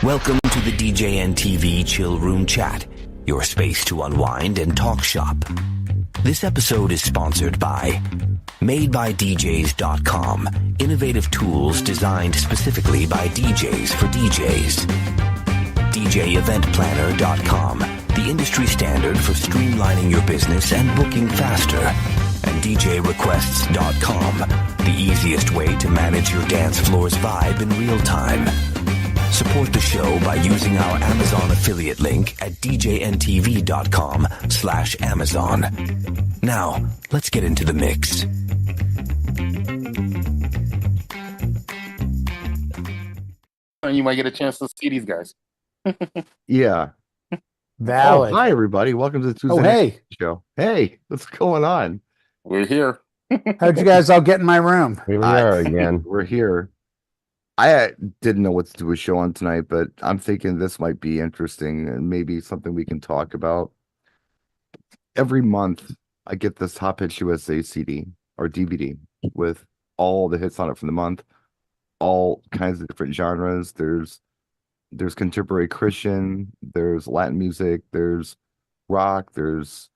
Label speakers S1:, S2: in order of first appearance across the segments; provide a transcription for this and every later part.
S1: Welcome to the DJNTV Chill Room Chat, your space to unwind and talk shop. This episode is sponsored by MadeByDJs.com, innovative tools designed specifically by DJs for DJs. DJEventPlanner.com, the industry standard for streamlining your business and booking faster. And DJRequests.com, the easiest way to manage your dance floor's vibe in real time. Support the show by using our Amazon affiliate link at DJNTV.com/Amazon. Now, let's get into the mix.
S2: You might get a chance to see these guys.
S3: Yeah.
S4: Valid.
S3: Oh, hi, everybody. Welcome to the Tuesday
S4: hey.
S3: show. Hey, what's going on?
S2: We're here.
S4: How'd you guys all get in my room?
S5: Here we are again.
S3: We're here. I didn't know what to do a show on tonight, but I'm thinking this might be interesting and maybe something we can talk about. Every month, I get this Top Hits USA CD or DVD with all the hits on it from the month, all kinds of different genres. There's contemporary Christian, there's Latin music, there's rock, there's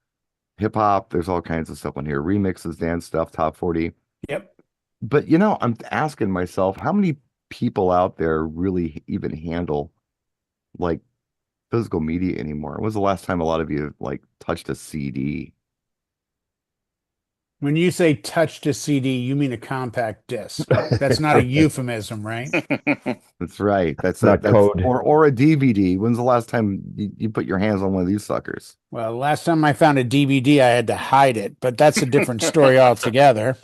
S3: hip hop, there's all kinds of stuff on here. Remixes, dance stuff, top 40.
S4: Yep.
S3: But I'm asking myself, how many people out there really even handle like physical media anymore? When was the last time a lot of you like touched a CD?
S4: When you say touched a CD, you mean a compact disc. That's not a euphemism, right?
S3: That's right. That's
S5: not code.
S3: Or a DVD. When's the last time you put your hands on one of these suckers?
S4: Well, last time I found a DVD, I had to hide it, but that's a different story altogether.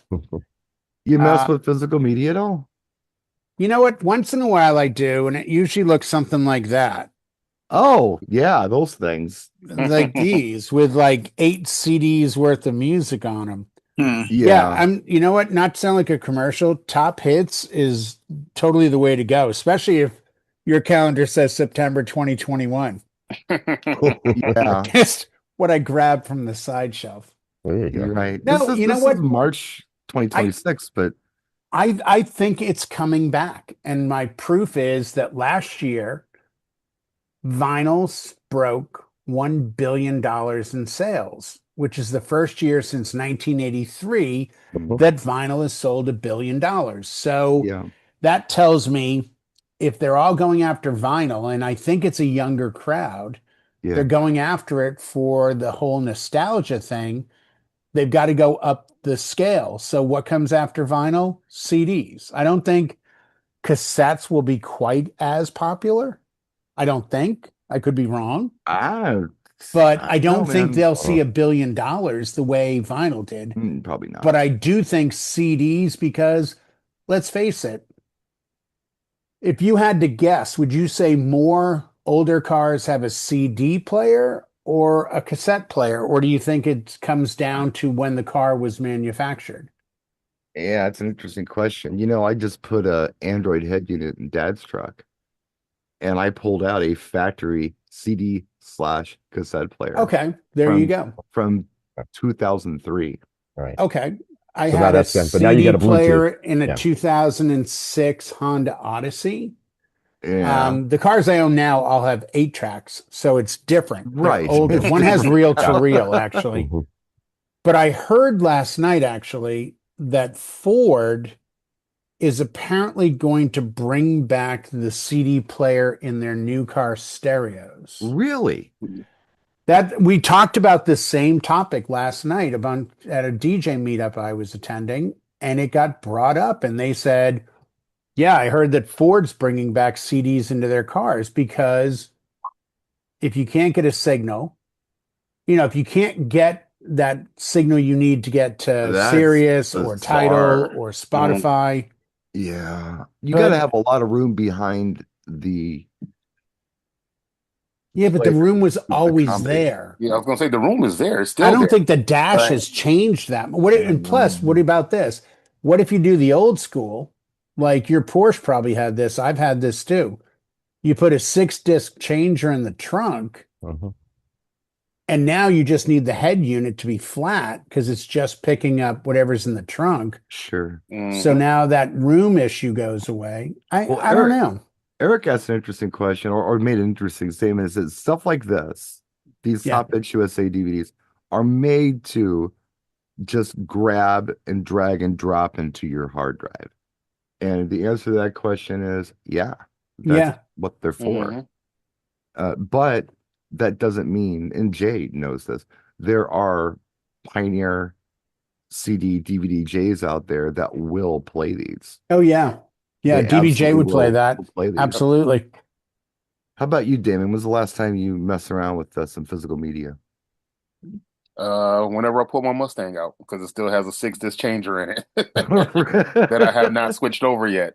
S3: You mess with physical media at all?
S4: You know what? Once in a while I do, and it usually looks something like that.
S3: Oh, yeah, those things.
S4: Like these, with like 8 CDs worth of music on them.
S3: Yeah.
S4: You know what? Not to sound like a commercial, Top Hits is totally the way to go, especially if your calendar says September 2021.
S3: Yeah.
S4: Just what I grabbed from the side shelf.
S5: There you go.
S3: You're right.
S4: No,
S3: this
S4: you know what?
S3: is March 2026, but
S4: I think it's coming back. And my proof is that last year, vinyl broke $1 billion in sales, which is the first year since 1983 that vinyl has sold $1 billion. So that tells me if they're all going after vinyl, and I think it's a younger crowd, they're going after it for the whole nostalgia thing. They've got to go up the scale. So what comes after vinyl? CDs. I don't think cassettes will be quite as popular. I don't think. I could be wrong. But I don't think they'll see $1 billion the way vinyl did.
S3: Probably not.
S4: But I do think CDs, because let's face it, if you had to guess, would you say more older cars have a CD player or a cassette player? Or do you think it comes down to when the car was manufactured?
S3: Yeah, it's an interesting question. I just put a Android head unit in Dad's truck, and I pulled out a factory CD/cassette player.
S4: Okay, there you go.
S3: From 2003.
S5: Right.
S4: Okay. I
S5: So
S4: had
S5: now
S4: a
S5: that's done, but now you
S4: CD
S5: got a Bluetooth.
S4: player in a
S5: Yeah.
S4: 2006 Honda Odyssey.
S3: Yeah.
S4: The cars I own now all have 8 tracks, so it's different. They're
S3: Right.
S4: older. One has reel to reel, actually.
S5: Mhm.
S4: But I heard last night, actually, that Ford is apparently going to bring back the CD player in their new car stereos.
S3: Really?
S4: That we talked about this same topic last night at a DJ meetup I was attending, and it got brought up, and they said, yeah, I heard that Ford's bringing back CDs into their cars because if you can't get a signal, if you can't get that signal you need to get to Sirius or Tidal or Spotify.
S3: Yeah. You got to have a lot of room behind the...
S4: Yeah, but the room was always there.
S2: Yeah, I was going to say the room is there. It's still
S4: I don't
S2: there.
S4: think the dash has changed that. And plus, what about this? What if you do the old school? Like your Porsche probably had this. I've had this too. You put a 6-disc changer in the trunk, and now you just need the head unit to be flat because it's just picking up whatever's in the trunk.
S3: Sure.
S4: So now that room issue goes away. I don't know.
S3: Eric asked an interesting question or made an interesting statement. Is that stuff like this, these Top Bench USA DVDs, are made to just grab and drag and drop into your hard drive? And the answer to that question is that's what they're for. But that doesn't mean, and Jay knows this, there are Pioneer CD, DVD Js out there that will play these.
S4: Oh, yeah. Yeah,
S3: They
S4: DDJ would play
S3: will
S4: that.
S3: play these.
S4: Absolutely.
S3: How about you, Damon? When's the last time you messed around with some physical media?
S2: Whenever I pull my Mustang out, because it still has a 6-disc changer in it that I have not switched over yet.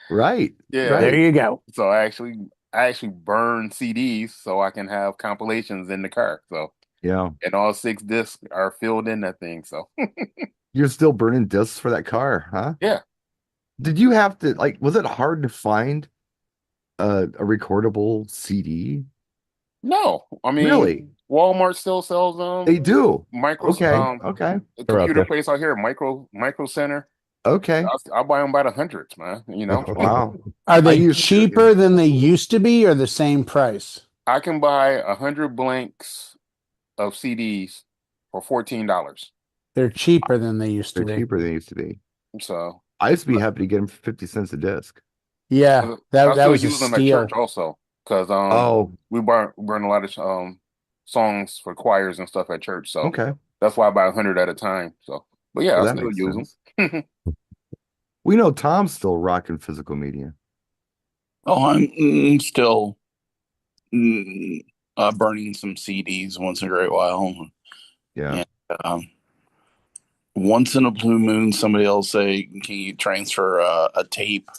S3: Right.
S2: Yeah.
S3: Right.
S4: There you go.
S2: So I actually burn CDs so I can have compilations in the car. So
S3: yeah,
S2: and all 6 discs are filled in that thing. So
S3: you're still burning discs for that car, huh?
S2: Yeah.
S3: Did you have to was it hard to find a recordable CD?
S2: No, I mean,
S3: really,
S2: Walmart still sells them.
S3: They do.
S2: Micro.
S3: Okay.
S2: The computer place out here, Micro Center.
S3: Okay.
S2: I'll buy them by the hundreds, man. You know.
S3: Wow.
S4: Are they cheaper than they used to be, or the same price?
S2: I can buy 100 blanks of CDs for $14.
S4: They're cheaper than they used to be.
S3: They're cheaper than they used to be.
S2: So
S3: I used to be happy to get them for 50 cents a disc.
S4: Yeah, that was a steal.
S2: Them at church also, because we burn a lot of songs for choirs and stuff at church. So that's why I buy 100 at a time. So, but yeah, I still use them.
S3: We know Tom's still rocking physical media.
S5: Oh, I'm still burning some CDs once in a great while.
S3: Yeah.
S5: And, once in a blue moon, somebody will say, "Can you transfer a tape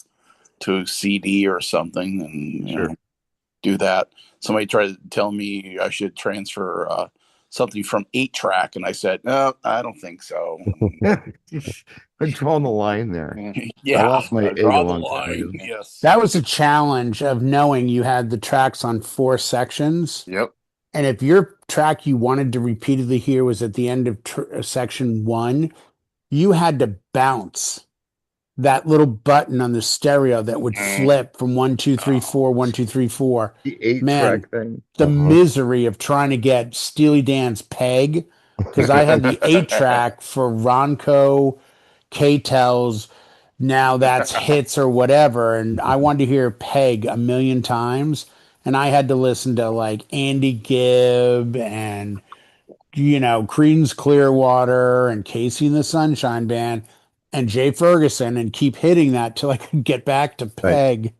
S5: to a CD or something?" And you know, do that. Somebody tried to tell me I should transfer something from 8-track, and I said, "No, I don't think so."
S3: I'm drawing the line there.
S5: Yeah,
S3: I lost my
S5: draw the line. Yes,
S4: that was a challenge of knowing you had the tracks on 4 sections.
S2: Yep.
S4: And if your track you wanted to repeatedly hear was at the end of section 1, you had to bounce that little button on the stereo that would flip from 1, 2, 3, 4, 1, 2, 3, 4.
S3: The 8-track thing.
S4: The misery of trying to get Steely Dan's Peg, because I had the 8-track for Ronco, K-Tel's, Now That's Hits or whatever, and I wanted to hear Peg a million times, and I had to listen to like Andy Gibb and Creedence Clearwater and Casey and the Sunshine Band and Jay Ferguson and keep hitting that till I could get back to Peg.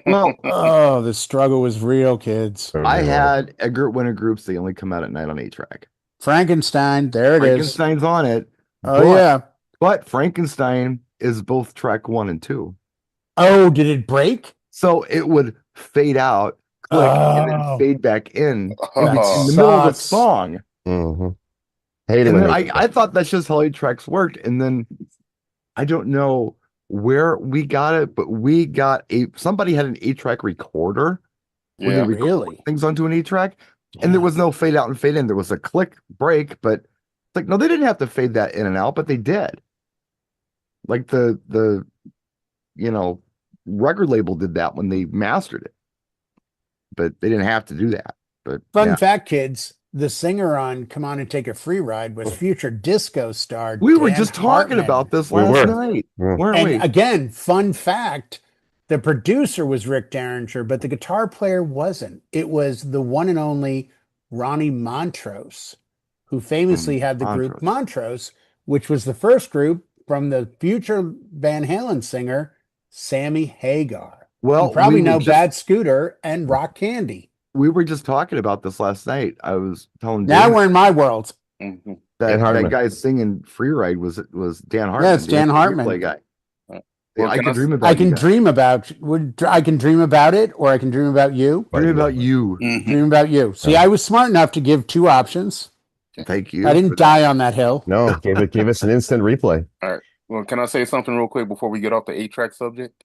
S4: Well, the struggle was real, kids.
S3: I had Edgar Winter groups. They only come out at night on 8-track.
S4: Frankenstein, there it is.
S3: Frankenstein's on it.
S4: Oh,
S3: but Frankenstein is both track 1 and 2.
S4: Oh, did it break?
S3: So it would fade out, click, and then fade back in the middle of the song.
S6: Mm-hmm.
S3: I thought that's just how 8-tracks worked, and then I don't know where we got it, but we got somebody had an 8-track recorder.
S2: Yeah,
S3: when they record things onto an 8-track, and there was no fade out and fade in. There was a click break, but it's like, no, they didn't have to fade that in and out, but they did. Like the record label did that when they mastered it, but they didn't have to do that. But
S4: fun fact, kids, the singer on "Come On and Take a Free Ride" was future disco star.
S3: We were just talking about this last night, weren't we?
S4: Again, fun fact: the producer was Rick Derringer, but the guitar player wasn't. It was the one and only Ronnie Montrose, who famously had the group Montrose, which was the first group from the future Van Halen singer Sammy Hagar.
S3: Well,
S4: you probably know Bad Scooter and Rock Candy.
S3: We were just talking about this last night. I was telling
S4: now we're in my world.
S3: That guy singing "Free Ride" was Dan Hartman.
S4: Yes, Dan Hartman.
S3: Guy.
S2: Well,
S3: I can dream about.
S4: I can dream about. I can dream about it, or I can dream about you.
S3: Dream about you.
S4: Dream about you. See, I was smart enough to give 2 options.
S3: Thank you.
S4: I didn't die on that hill.
S6: No, gave us an instant replay.
S2: All right. Well, can I say something real quick before we get off the 8-track subject?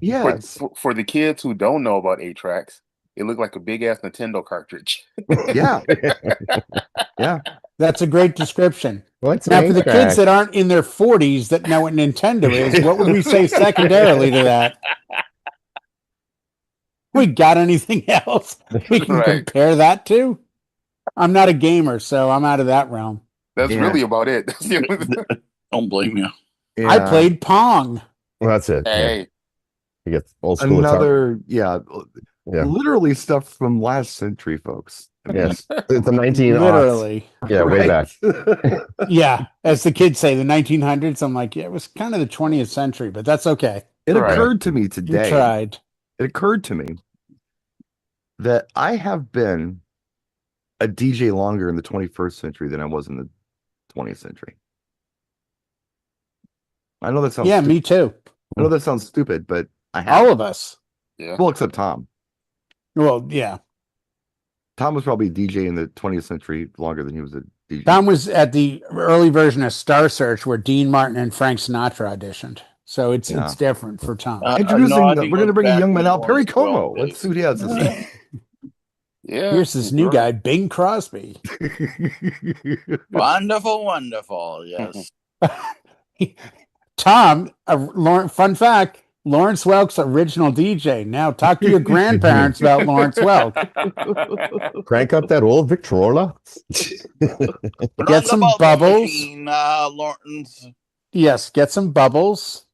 S3: Yes.
S2: For the kids who don't know about 8-tracks, it looked like a big ass Nintendo cartridge.
S3: Yeah. Yeah.
S4: That's a great description.
S6: What's
S4: now, for the kids that aren't in their 40s that know what Nintendo is, what would we say secondarily to that? We got anything else we can compare that to? I'm not a gamer, so I'm out of that realm.
S2: That's really about it.
S5: Don't blame you.
S4: Yeah. I played Pong.
S6: Well, that's it.
S2: Hey.
S6: Yeah. You get old school
S3: literally stuff from last century, folks.
S6: Yes, the 19
S4: literally.
S6: Yeah, way back.
S4: Yeah, as the kids say, the 1900s. I'm like, yeah, it was kind of the 20th century, but that's okay.
S3: It occurred to me today.
S4: You tried.
S3: It occurred to me that I have been a DJ longer in the 21st century than I was in the 20th century. I know that sounds stupid.
S4: Me too.
S3: I know that sounds stupid, but I have.
S4: All of us.
S2: Yeah.
S3: Well, except Tom.
S4: Well, yeah.
S3: Tom was probably a DJ in the 20th century longer than he was a DJ.
S4: Tom was at the early version of Star Search where Dean Martin and Frank Sinatra auditioned. So it's different for Tom.
S3: Introducing, we're going to bring a young man out, Perry Como. Let's see what he has to say.
S2: Yeah.
S4: Here's this new guy, Bing Crosby.
S5: Wonderful, wonderful. Yes.
S4: Tom, fun fact, Lawrence Welk's original DJ. Now talk to your grandparents about Lawrence Welk.
S6: Crank up that old Victrola.
S4: Get some bubbles.
S5: Machine, Lawrence.
S4: Yes, get some bubbles.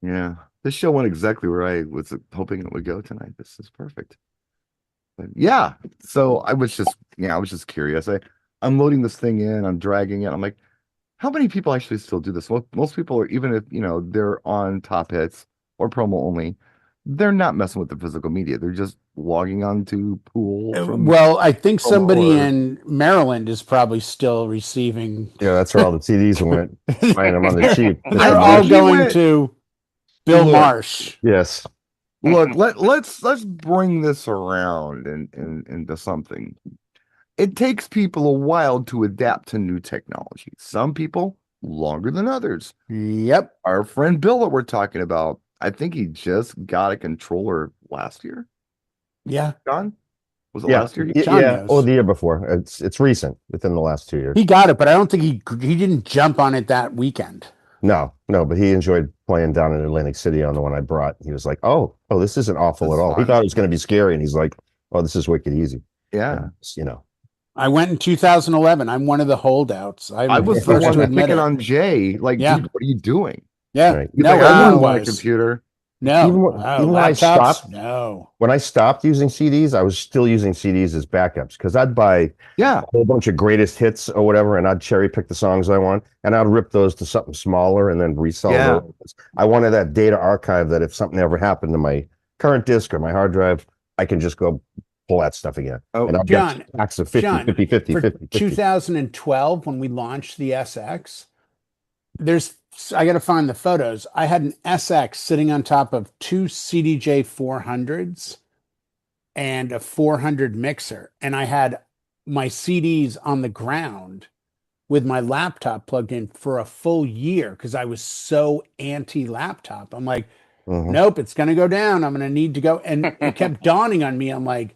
S3: Yeah. This show went exactly where I was hoping it would go tonight. This is perfect. But yeah. So I was just curious. I'm loading this thing in, I'm dragging it. I'm like, how many people actually still do this? Most people are, even if they're on Top Hits or promo only, they're not messing with the physical media. They're just logging on to Pool.
S4: Well, I think somebody in Maryland is probably still receiving.
S6: Yeah, that's where all the CDs went. Buying them on the cheap.
S4: They're all going to Bill Marsh.
S6: Yes.
S3: Look, let's bring this around and into something. It takes people a while to adapt to new technology. Some people longer than others.
S4: Yep.
S3: Our friend Bill that we're talking about, I think he just got a controller last year.
S4: Yeah.
S3: John? Was it last year?
S6: Yeah. Or the year before. It's recent, within the last 2 years.
S4: He got it, but I don't think he didn't jump on it that weekend.
S6: No, but he enjoyed playing down in Atlantic City on the one I brought. He was like, oh, this isn't awful at all. He thought it was going to be scary, and he's like, oh, this is wicked easy.
S3: Yeah.
S6: And,
S4: I went in 2011. I'm one of the holdouts.
S3: I was the one picking on Jay. Like, dude, what are you doing?
S4: Yeah.
S3: Right. I don't want a computer.
S4: No.
S6: Even when I stopped,
S4: no.
S6: When I stopped using CDs, I was still using CDs as backups because I'd buy a whole bunch of greatest hits or whatever, and I'd cherry pick the songs I want, and I'd rip those to something smaller and then resell those. I wanted that data archive that if something ever happened to my current disc or my hard drive, I can just go pull that stuff again.
S3: Oh,
S6: and I'll get packs of 50, 50.
S4: 2012, when we launched the SX, I got to find the photos. I had an SX sitting on top of two CDJ 400s and a 400 mixer. And I had my CDs on the ground with my laptop plugged in for a full year because I was so anti-laptop. I'm like, nope, it's going to go down. I'm going to need to go. And it kept dawning on me. I'm like,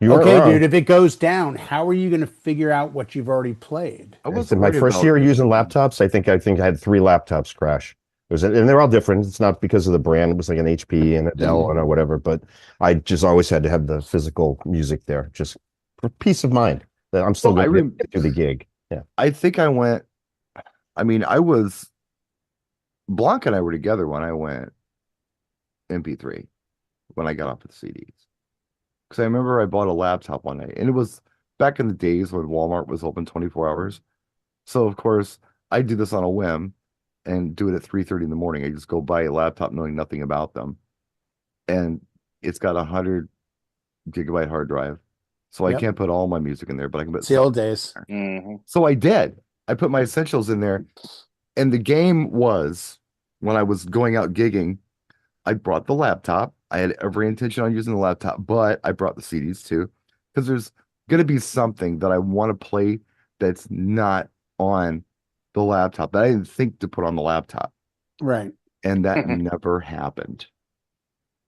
S4: okay, dude, if it goes down, how are you going to figure out what you've already played?
S6: My first year using laptops, I think I had 3 laptops crash. And they're all different. It's not because of the brand. It was like an HP and a Dell and whatever. But I just always had to have the physical music there, just for peace of mind that I'm still going to do the gig. Yeah,
S3: I think I went. I mean, Blanca and I were together when I went MP3 when I got off the CDs. Because I remember I bought a laptop one night, and it was back in the days when Walmart was open 24 hours. So, of course, I do this on a whim and do it at 3:30 in the morning. I just go buy a laptop knowing nothing about them. And it's got a 100 gigabyte hard drive. So I can't put all my music in there, but I can put...
S4: It's the old days.
S3: So I did. I put my essentials in there. And the game was, when I was going out gigging, I brought the laptop. I had every intention on using the laptop, but I brought the CDs too, because there's going to be something that I want to play that's not on the laptop that I didn't think to put on the laptop.
S4: Right.
S3: And that never happened.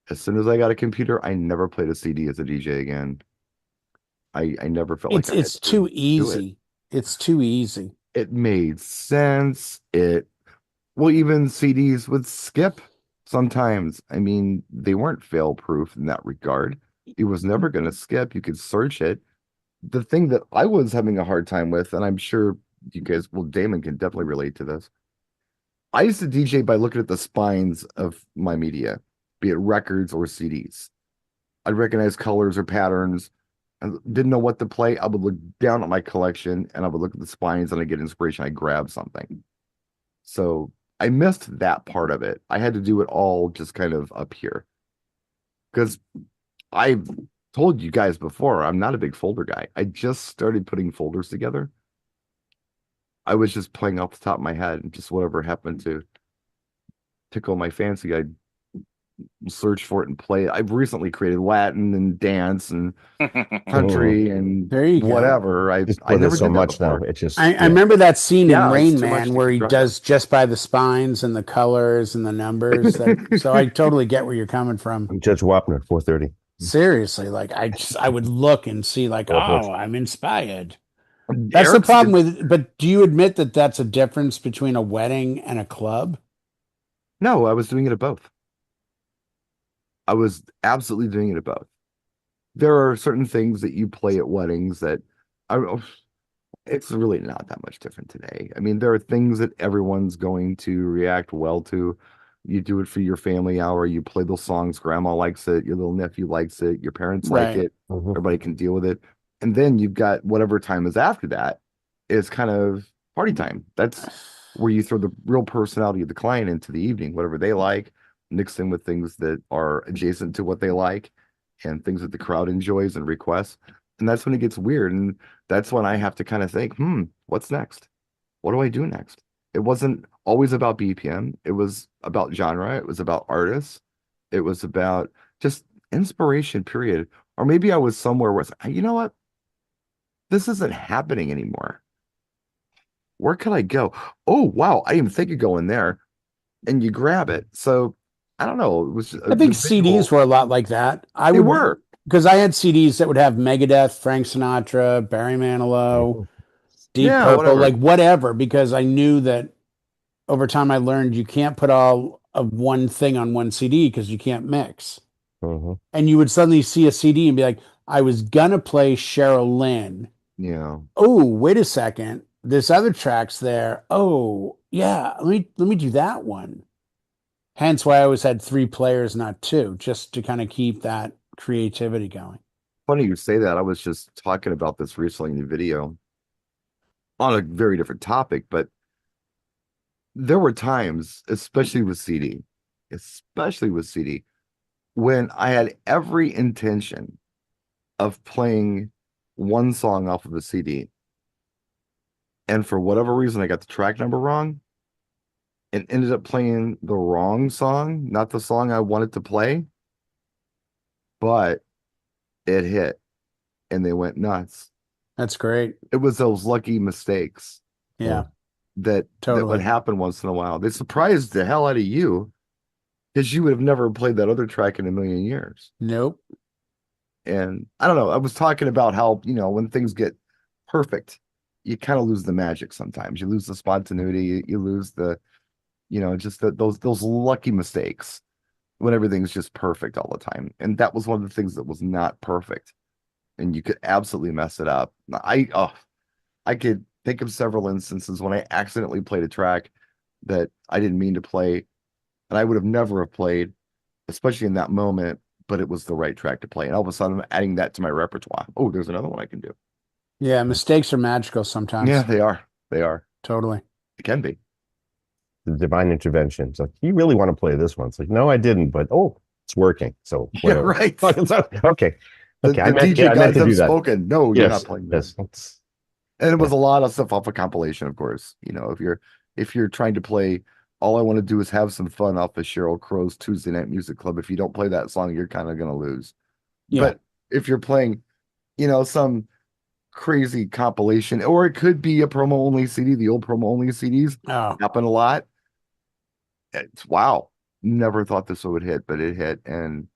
S3: As soon as I got a computer, I never played a CD as a DJ again. I never felt like
S4: it's too easy. It's too easy.
S3: It made sense. Even CDs would skip sometimes, I mean, they weren't fail proof in that regard. It was never going to skip. You could search it. The thing that I was having a hard time with, and I'm sure you guys, well, Damon can definitely relate to this. I used to DJ by looking at the spines of my media, be it records or CDs. I'd recognize colors or patterns. I didn't know what to play. I would look down at my collection and I would look at the spines and I get inspiration. I grab something. So I missed that part of it. I had to do it all just kind of up here. Because I've told you guys before, I'm not a big folder guy. I just started putting folders together. I was just playing off the top of my head and just whatever happened to tickle my fancy. I'd search for it and play it. I've recently created Latin and dance and country and
S4: there you
S3: whatever. I never
S6: so
S3: did
S6: much
S3: now.
S6: It's just
S4: I remember that scene in Rain
S3: Man
S4: Man where he does just by the spines and the colors and the numbers. So I totally get where you're coming from.
S6: Judge Wapner, 4:30.
S4: Seriously, like I would look and see like, oh, I'm inspired. That's the problem with, but do you admit that that's a difference between a wedding and a club?
S3: No, I was doing it at both. I was absolutely doing it at both. There are certain things that you play at weddings that it's really not that much different today. I mean, there are things that everyone's going to react well to. You do it for your family hour. You play those songs. Grandma likes it. Your little nephew likes it. Your parents like it. Everybody can deal with it. And then you've got whatever time is after that is kind of party time. That's where you throw the real personality of the client into the evening, whatever they like, mixed in with things that are adjacent to what they like and things that the crowd enjoys and requests. And that's when it gets weird. And that's when I have to kind of think, what's next? What do I do next? It wasn't always about BPM. It was about genre. It was about artists. It was about just inspiration, period. Or maybe I was somewhere where it's like, you know what? This isn't happening anymore. Where could I go? Oh, wow. I didn't even think of going there. And you grab it. So I don't know. It was.
S4: I think CDs were a lot like that.
S3: They were.
S4: Because I had CDs that would have Megadeth, Frank Sinatra, Barry Manilow, Deep Purple, like whatever, because I knew that over time I learned you can't put all of one thing on one CD because you can't mix. And you would suddenly see a CD and be like, I was going to play Cheryl Lynn.
S3: Yeah.
S4: Oh, wait a second. This other track's there. Oh, yeah. Let me do that one. Hence why I always had 3 players, not 2, just to kind of keep that creativity going.
S3: Funny you say that. I was just talking about this recently in the video on a very different topic, but there were times, especially with CD, when I had every intention of playing one song off of a CD. And for whatever reason, I got the track number wrong and ended up playing the wrong song, not the song I wanted to play, but it hit and they went nuts.
S4: That's great.
S3: It was those lucky mistakes.
S4: Yeah.
S3: That would happen once in a while. They surprised the hell out of you because you would have never played that other track in a million years.
S4: Nope.
S3: And I don't know. I was talking about how, when things get perfect, you kind of lose the magic sometimes. You lose the spontaneity. You lose the, just those lucky mistakes when everything's just perfect all the time. And that was one of the things that was not perfect. And you could absolutely mess it up. I could think of several instances when I accidentally played a track that I didn't mean to play, and I would have never have played, especially in that moment, but it was the right track to play. And all of a sudden, I'm adding that to my repertoire. Oh, there's another one I can do.
S4: Yeah, mistakes are magical sometimes.
S3: Yeah, they are. They are.
S4: Totally.
S3: It can be.
S6: The divine intervention. It's like, you really want to play this one? It's like, no, I didn't, but it's working. So whatever.
S3: Yeah, right.
S6: Okay.
S3: The DJ guys have spoken. No, you're not playing
S6: this.
S3: Yes. And it was a lot of stuff off a compilation, of course. If you're trying to play All I Want to Do Is Have Some Fun off of Sheryl Crow's Tuesday Night Music Club, if you don't play that song, you're kind of going to lose. Yeah. But if you're playing, some crazy compilation, or it could be a promo-only CD, the old promo-only CDs happen a lot. It's wow. Never thought this would hit, but it hit, and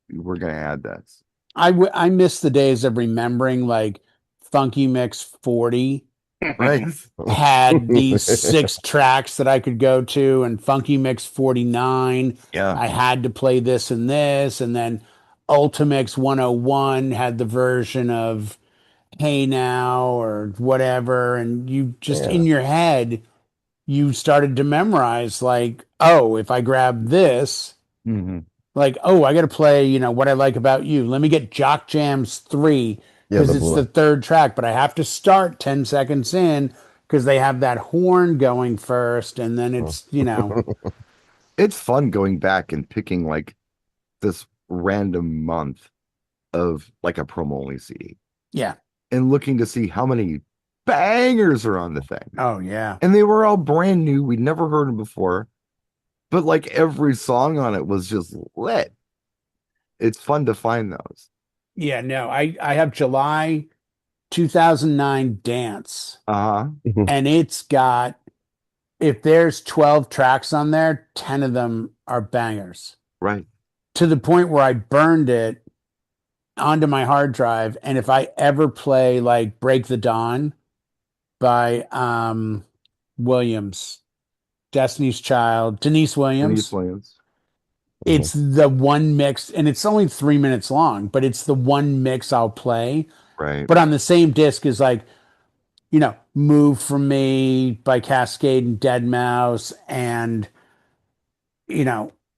S3: we're going to add this.
S4: I miss the days of remembering like Funky Mix 40
S3: Right.
S4: had these 6 tracks that I could go to, and Funky Mix 49.
S3: Yeah.
S4: I had to play this, and then Ultimix 101 had the version of Hey Now or whatever. And you just in your head, you started to memorize, like, oh, if I grab this, like, oh, I got to play, What I Like About You. Let me get Jock Jams 3 because it's the 3rd track, but I have to start 10 seconds in because they have that horn going first. And then it's,
S3: It's fun going back and picking like this random month of like a promo only CD.
S4: Yeah.
S3: And looking to see how many bangers are on the thing.
S4: Oh, yeah.
S3: And they were all brand new. We'd never heard them before. But like every song on it was just lit. It's fun to find those.
S4: Yeah, no, I have July 2009 Dance. And it's got, if there's 12 tracks on there, 10 of them are bangers.
S3: Right.
S4: To the point where I burned it onto my hard drive. And if I ever play like Break the Dawn by Williams, Destiny's Child, Denise Williams. It's the one mix, and it's only 3 minutes long, but it's the one mix I'll play.
S3: Right.
S4: But on the same disc is like, Move From Me by Cascade and Deadmau5, and,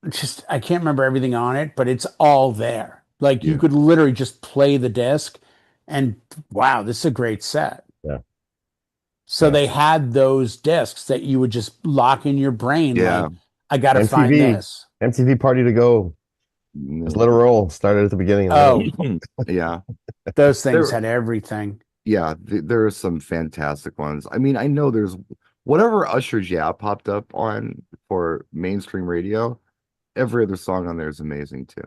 S4: just, I can't remember everything on it, but it's all there. Like, you could literally just play the disc, and wow, this is a great set.
S6: Yeah.
S4: So they had those discs that you would just lock in your brain.
S3: Yeah.
S4: Like, I got to find this.
S6: MTV Party to Go. Just let it roll. Started at the beginning.
S3: Yeah.
S4: Those things had everything.
S3: Yeah, there are some fantastic ones. I mean, I know there's whatever Usher's Yeah popped up on for mainstream radio. Every other song on there is amazing too.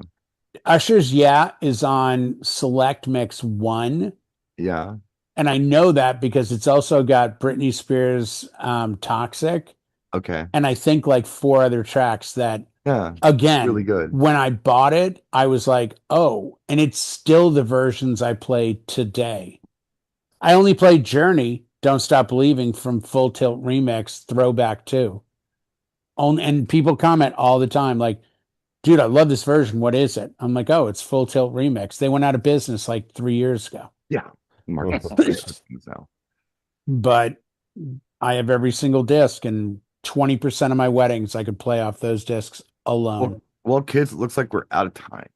S4: Usher's Yeah is on Select Mix 1.
S3: Yeah.
S4: And I know that because it's also got Britney Spears' Toxic.
S3: Okay.
S4: And I think like 4 other tracks that, again,
S3: really good.
S4: When I bought it, I was like, oh, and it's still the versions I play today. I only played Journey, Don't Stop Believing from Full Tilt Remix, Throwback 2. And people comment all the time, like, dude, I love this version. What is it? I'm like, oh, it's Full Tilt Remix. They went out of business like 3 years ago.
S3: Yeah.
S4: But I have every single disc, and 20% of my weddings I could play off those discs alone.
S3: Well, kids, it looks like we're out of time.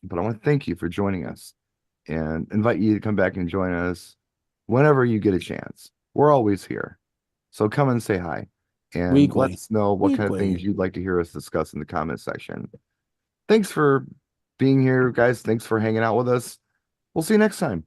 S3: But I want to thank you for joining us and invite you to come back and join us whenever you get a chance. We're always here. So come and say hi. And let us know what kind of things you'd like to hear us discuss in the comment section. Thanks for being here, guys. Thanks for hanging out with us. We'll see you next time.